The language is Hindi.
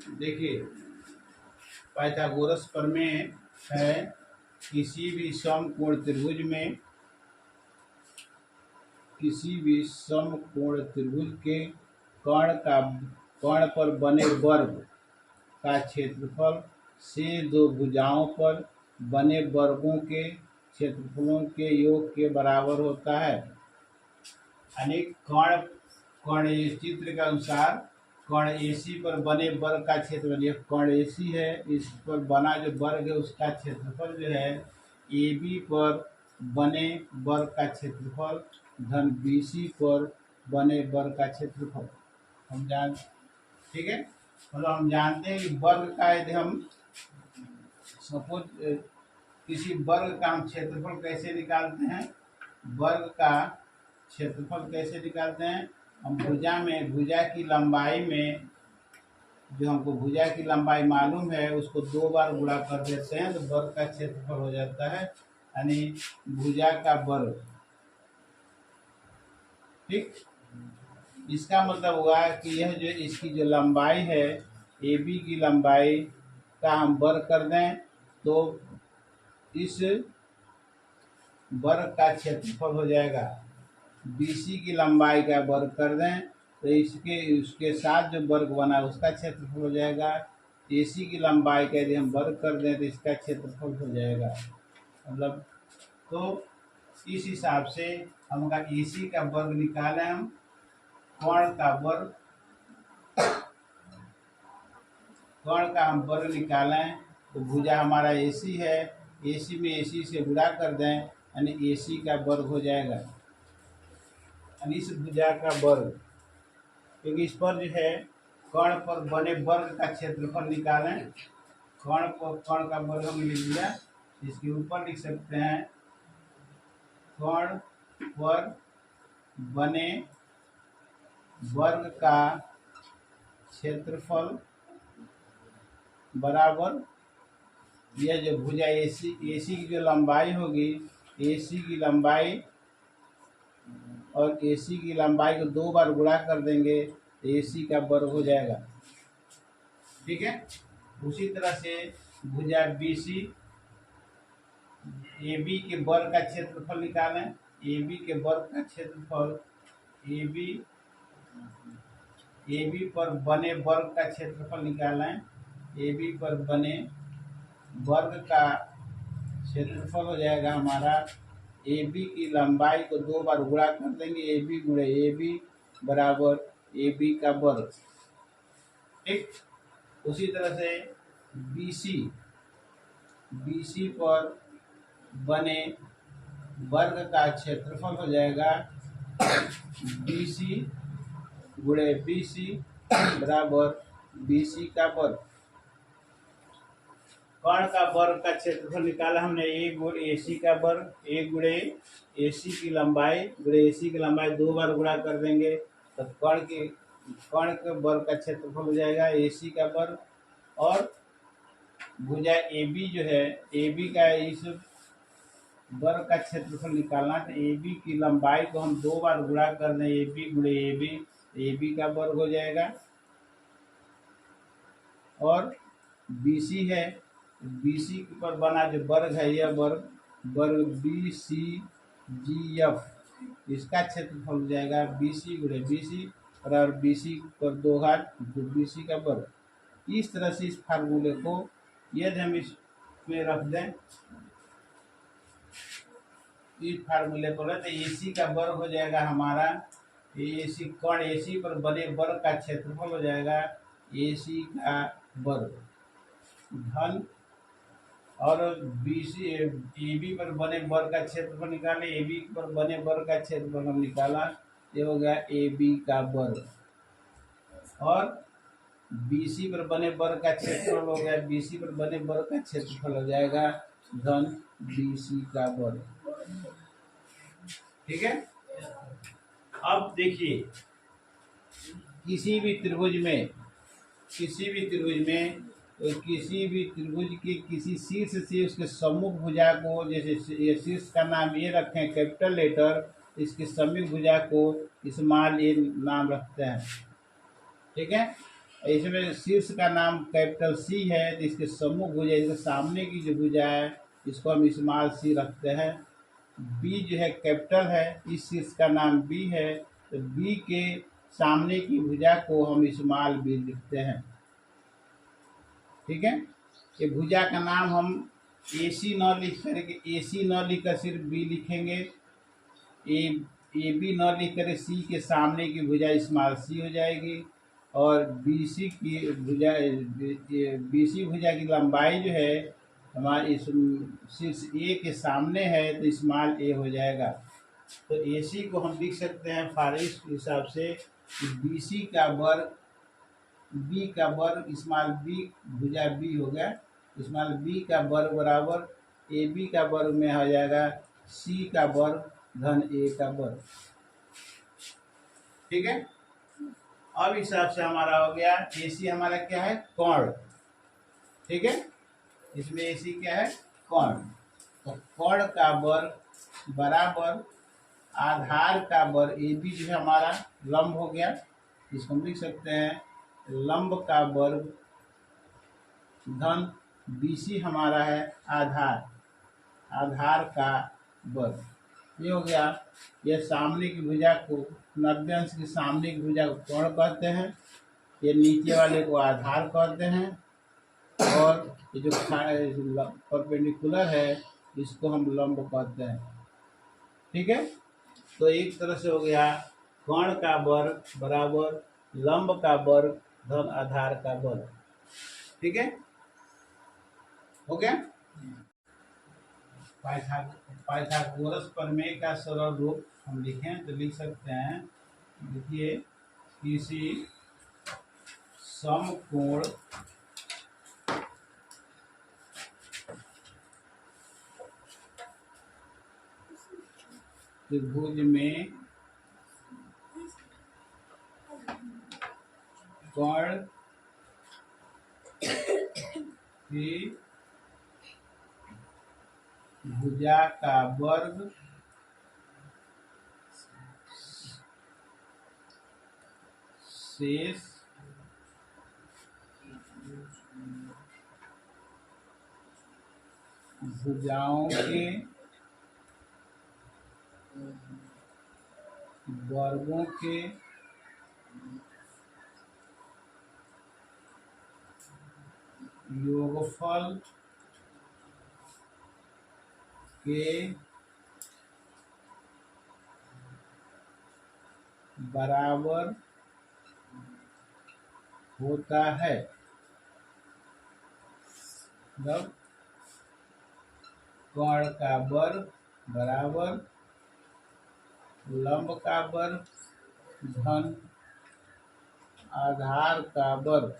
देखिए, पाइथागोरस प्रमेय है किसी भी समकोण त्रिभुज में, किसी भी समकोण त्रिभुज के कर्ण पर बने वर्ग का क्षेत्रफल से दो भुजाओं पर बने वर्गों के क्षेत्रफलों के योग के बराबर होता है। यानी कर्ण कर्ण इस चित्र के अनुसार कर्ण AC पर बने वर्ग का क्षेत्रफल, यह कर्ण AC है, इस पर बना जो वर्ग है उसका क्षेत्रफल जो है AB पर बने वर्ग का क्षेत्रफल धन BC पर बने वर्ग का क्षेत्रफल। हम ठीक है, मतलब हम जानते हैं कि वर्ग का यदि हम सपोज किसी वर्ग का हम क्षेत्रफल कैसे निकालते हैं, वर्ग का क्षेत्रफल कैसे निकालते हैं, हम भुजा की लंबाई में, जो हमको भुजा की लंबाई मालूम है उसको 2 बार गुणा कर देते हैं तो वर्ग का क्षेत्रफल हो जाता है, यानी भुजा का वर्ग। ठीक, इसका मतलब हुआ कि यह जो इसकी जो लंबाई है AB की लंबाई का हम वर्ग कर दें तो इस वर्ग का क्षेत्रफल हो जाएगा। BC की लंबाई का वर्ग कर दें तो उसके साथ जो वर्ग बना उसका क्षेत्रफल हो जाएगा। AC की लंबाई का यदि हम वर्ग कर दें तो इसका क्षेत्रफल हो जाएगा। मतलब तो इस हिसाब से हम AC का वर्ग निकालें, हम कर्ण का हम वर्ग निकालें तो भुजा हमारा AC है, AC में AC से गुणा कर दें यानी AC का वर्ग हो जाएगा, यानी इस भुजा का वर्ग। क्योंकि इस पर जो है कर्ण पर बने वर्ग का क्षेत्रफल निकालें, कर्ण का वर्ग हम लिख लिया, इसके ऊपर लिख सकते हैं कर्ण पर बने वर्ग का क्षेत्रफल बराबर यह जो भुजा AC की जो लंबाई होगी, AC की लंबाई और AC की लंबाई को 2 बार गुणा कर देंगे तो AC का वर्ग हो जाएगा। ठीक है, उसी तरह से भुजा BC AB के वर्ग का क्षेत्रफल निकालें, AB के वर्ग का क्षेत्रफल AB पर बने वर्ग का क्षेत्रफल निकालें, AB पर बने वर्ग का क्षेत्रफल हो जाएगा हमारा AB की लंबाई को 2 बार गुणा कर देंगे, AB गुणे AB बराबर AB का वर्ग। ठीक, उसी तरह से BC पर बने वर्ग का क्षेत्रफल हो जाएगा BC गुणे BC बराबर BC का वर्ग। कर्ण का वर्ग का क्षेत्रफल निकाला हमने, A गुणे AC का वर्ग, A गुणे AC की लंबाई गुणे AC की लंबाई 2 बार गुणा कर देंगे तो कर्ण के वर्ग का क्षेत्रफल हो जाएगा AC का वर्ग। और भुजा AB जो है, AB का इस वर्ग का क्षेत्रफल निकालना तो AB की लंबाई को हम 2 बार गुणा कर दें, AB गुणे AB का वर्ग हो जाएगा। और BC है, BC पर बना जो वर्ग है यह वर्ग BCGF, इसका क्षेत्रफल हो जाएगा BC गुणे BC और BC पर 2 घात BC का वर्ग। इस तरह से इस फार्मूले को यदि हम इसमें रख दें, इस फार्मूले पर तो AC का वर्ग हो जाएगा हमारा, AC कर्ण AC पर बने वर्ग का क्षेत्रफल हो जाएगा AC का वर्ग धन, और BC AB पर बने वर्ग का क्षेत्रफल निकाले, AB पर बने वर्ग का क्षेत्रफल हम निकाला, ये हो गया AB का वर्ग। और BC पर बने वर्ग का क्षेत्रफल हो गया, BC पर बने वर्ग का क्षेत्रफल हो जाएगा धन BC का वर्ग। ठीक है, अब देखिए किसी भी त्रिभुज में किसी भी त्रिभुज के किसी शीर्ष से उसके सम्मुख भुजा को, जैसे ये शीर्ष का नाम ये रखें कैपिटल लेटर, इसके सम्मुख भुजा को स्मॉल a नाम रखते हैं। ठीक है, इसमें शीर्ष का नाम कैपिटल सी है, तो इसके सम्मुख भुजा, इसके सामने की जो भुजा है इसको हम स्मॉल सी रखते हैं। बी जो है कैपिटल है, इस शीर्ष का नाम बी है, तो बी के सामने की भुजा को हम स्मॉल बी लिखते हैं। ठीक है, ये भुजा का नाम हम ए सी न लिख करके, ए सी न लिख कर सिर्फ बी लिखेंगे। ए बी न लिख कर सी के सामने की भुजा स्मॉल सी हो जाएगी, और बी सी की भुजा, बी सी भुजा की लंबाई जो है हमारे इस शीर्ष ए के सामने है, तो स्मॉल ए हो जाएगा। तो ए सी को हम लिख सकते हैं फारिश के हिसाब से, बी सी का वर्ग, बी का वर्ग स्मॉल बी भुजा बी हो गया, स्मॉल बी का वर्ग बराबर ए बी का वर्ग में हो जाएगा सी का वर्ग धन ए का वर्ग। ठीक है, अब इस हिसाब से हमारा हो गया ए सी हमारा क्या है, कोण। ठीक है, इसमें ए सी क्या है, कोण। तो कोण का वर्ग बराबर आधार का वर्ग, ए बी जो है हमारा लंब हो गया, इसको हम लिख सकते हैं लंब का वर्ग धन बी सी हमारा है आधार, आधार का वर्ग। ये हो गया। ये सामने की भुजा को, 90 अंश के सामने की भुजा को कोण कहते हैं, ये नीचे वाले को आधार कहते हैं, और ये जो परपेंडिकुलर है इसको हम लंब कहते हैं। ठीक है, तो एक तरह से हो गया कोण का वर्ग बराबर लंब का वर्ग धन आधार का वर्ग। ठीक है, हो गया। पाइथागोरस प्रमेय का सरल रूप हम लिखें तो लिख सकते हैं, देखिए किसी समकोण त्रिभुज में कोण की भुजा का वर्ग शेष भुजाओं के वर्गों के योगफल के बराबर होता है। मतलब कोण का वर्ग बराबर लंब का वर्ग धन आधार का वर्ग।